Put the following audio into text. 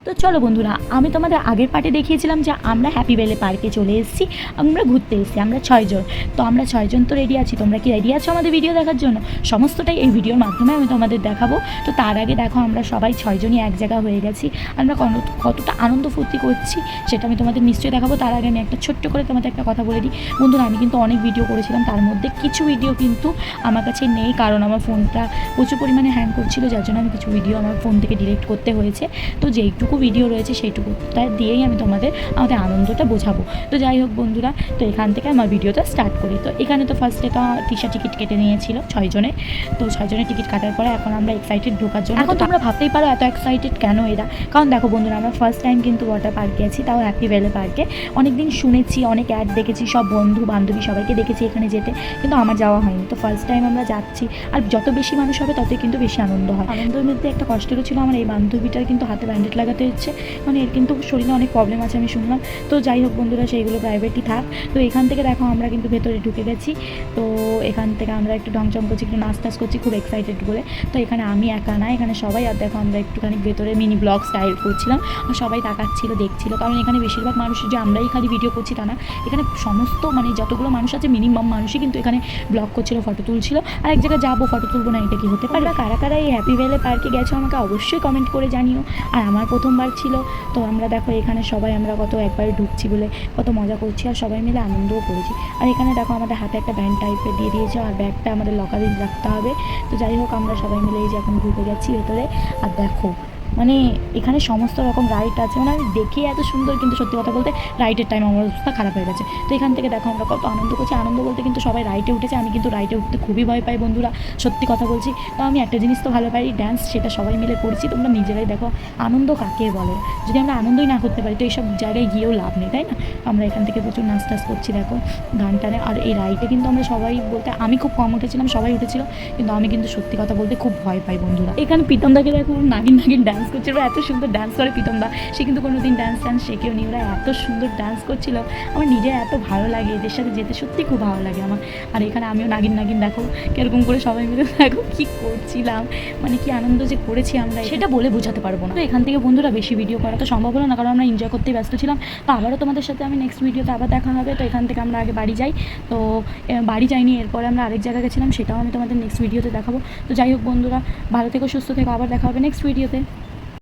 তো চলো বন্ধুরা, আমি তোমাদের আগের পার্টে দেখিয়েছিলাম যে আমরা হ্যাপি ভ্যালি পার্কে চলে এসেছি, আমরা ঘুরতে এসেছি, আমরা 6 জন। তো আমরা 6 জন তো রেডি আছি, তোমরা কি রেডি আছো আমাদের ভিডিও দেখার জন্য? সমস্তটাই এই ভিডিওর মাধ্যমে আমি তোমাদের দেখাবো। তো তার আগে দেখো আমরা সবাই 6 জনই এক জায়গা হয়ে গেছি, আমরা কতটা আনন্দ ফুর্তি করছি সেটা আমি তোমাদের নিশ্চয়ই দেখাবো। তার আগে আমি একটা ছোট্ট করে তোমাদের একটা কথা বলে দিই বন্ধুরা, আমি কিন্তু অনেক ভিডিও করেছিলাম, তার মধ্যে কিছু ভিডিও কিন্তু আমার কাছে নেই, কারণ আমার ফোনটা প্রচুর পরিমাণে হ্যাং করছিল, যার জন্য আমি কিছু ভিডিও আমার ফোন থেকে ডিলিট করতে হয়েছে। তো যেইটুকু ভিডিও রয়েছে সেইটুকুটা দিয়েই আমি আমাদের আনন্দটা বোঝাবো। তো যাই হোক বন্ধুরা, তো এখান থেকে আমার ভিডিওটা স্টার্ট করি। তো এখানে তো ফার্স্টে তো তৃষা টিকিট কেটে নিয়েছিল 6 জনের। তো 6 জনের টিকিট কাটার পরে এখন আমরা এক্সাইটেড ঢোকার জন্য। এখন তোমরা ভাবতেই পারো এত এক্সাইটেড কেন এরা, কারণ দেখো বন্ধুরা, আমরা ফার্স্ট টাইম কিন্তু ওয়াটার পার্কে আছি, তাও হ্যাপি ভ্যালি পার্কে। অনেকদিন শুনেছি, অনেক অ্যাড দেখেছি, সব বন্ধু বান্ধবী সবাইকে দেখেছি এখানে যেতে, কিন্তু আমার যাওয়া হয়নি। তো ফার্স্ট টাইম আমরা যাচ্ছি, আর যত বেশি মানুষ হবে ততই কিন্তু বেশি আনন্দ হয়। আনন্দের মধ্যে একটা কষ্টেরও ছিল, আমার এই বান্ধবীটার কিন্তু হাতে ব্যান্ডেড লাগাতে হচ্ছে, মানে এর কিন্তু শরীরে অনেক প্রবলেম আছে আমি শুনলাম। তো যাই হোক বন্ধুরা, সেইগুলো প্রাইভেটই থাক। তো এখান থেকে দেখো আমরা কিন্তু ভেতরে ঢুকে গেছি। তো এখান থেকে আমরা একটু ঢংচং করছি, একটু নাচ টাচ করছি, খুব এক্সাইটেড বলে। তো এখানে আমি একা না, এখানে সবাই। আর দেখো আমরা একটুখানি ভেতরে মিনি ব্লগ স্টাইল করছিলাম, আর সবাই তাকাচ্ছিল, দেখছিল, কারণ এখানে বেশিরভাগ মানুষ যে আমরাই খালি ভিডিও করছি তা না, এখানে সমস্ত মানে যতগুলো মানুষ আছে মিনিমাম মানুষই কিন্তু এখানে ব্লগ করছিল, ফটো তুলছিল। আর এক জায়গায় যাবো, ফটো তুলবো না, এটা কি হতে পারে? কারা কারা এই হ্যাপি ভ্যালি পার্কে গেছো আমাকে অবশ্যই কমেন্ট করে জানিও। আর আমার প্রথমবার ছিল, তো আমরা দেখো এখানে সবাই আমরা একবারে ঢুকছি বলে কত মজা করছি, আর সবাই মিলে আনন্দও করেছি। আর এখানে দেখো আমাদের হাতে একটা ব্যান্ড টাইপের দিয়ে দিয়েছে, আর ব্যাগটা আমাদের লকারে রাখতে হবে। তো যাই হোক আমরা সবাই মিলে এই যে এখন ঢুকে গেছি ভেতরে। আর দেখো মানে এখানে সমস্ত রকম রাইড আছে, মানে আমি দেখি এত সুন্দর, কিন্তু সত্যি কথা বলতে রাইডের টাইম আমার অবস্থা খারাপ হয়ে গেছে। তো এখান থেকে দেখো আমরা কত আনন্দ করছি, আনন্দ বলতে কিন্তু সবাই রাইডে উঠেছে, আমি কিন্তু রাইডে উঠতে খুবই ভয় পাই বন্ধুরা, সত্যি কথা বলছি। তো আমি একটা জিনিস তো ভালো পারি, ড্যান্স, সেটা সবাই মিলে করছি। তোমরা নিজেরাই দেখো আনন্দ কাকে বলে, যদি আমরা আনন্দই না করতে পারি তো এইসব জায়গায় গিয়েও লাভ নেই, তাই না? আমরা এখান থেকে প্রচুর নাচ টাচ করছি, দেখো গান টানে। আর এই রাইডে কিন্তু আমরা সবাই বলতে আমি খুব কম উঠেছিলাম, সবাই উঠেছিল, কিন্তু আমি কিন্তু সত্যি কথা বলতে খুব ভয় পাই বন্ধুরা। এখানে প্রীতমদাকে দেখো নাগিন নাগিন ডান্স করছিল, এত সুন্দর ডান্স করে প্রীতমদা, সে কিন্তু কোনোদিন ডান্স শেখেও নি, ওরা এত সুন্দর ডান্স করছিল, আমার নিজের এত ভালো লাগে, এদের সাথে যেতে সত্যি খুব ভালো লাগে আমার। আর এখানে আমিও নাগিন নাগিন দেখো কীরকম করে সবাই মিলে দেখো কী করছিলাম, মানে কি আনন্দ যে করেছি আমরা সেটা বলে বোঝাতে পারবো না। তো এখান থেকে বন্ধুরা বেশি ভিডিও করা তো সম্ভব হলো না, কারণ আমরা এনজয় করতে ব্যস্ত ছিলাম। তো আবারও তোমাদের সাথে আমি নেক্সট ভিডিওতে আবার দেখা হবে। তো এখান থেকে আমরা আগে বাড়ি যাই। তো বাড়ি যাইনি, এরপরে আমরা আরেক জায়গায় গেছিলাম, সেটাও আমি তোমাদের নেক্সট ভিডিওতে দেখাবো। তো যাই হোক বন্ধুরা, ভালো থেকো, সুস্থ থেকো, আবার দেখা হবে নেক্সট ভিডিওতে।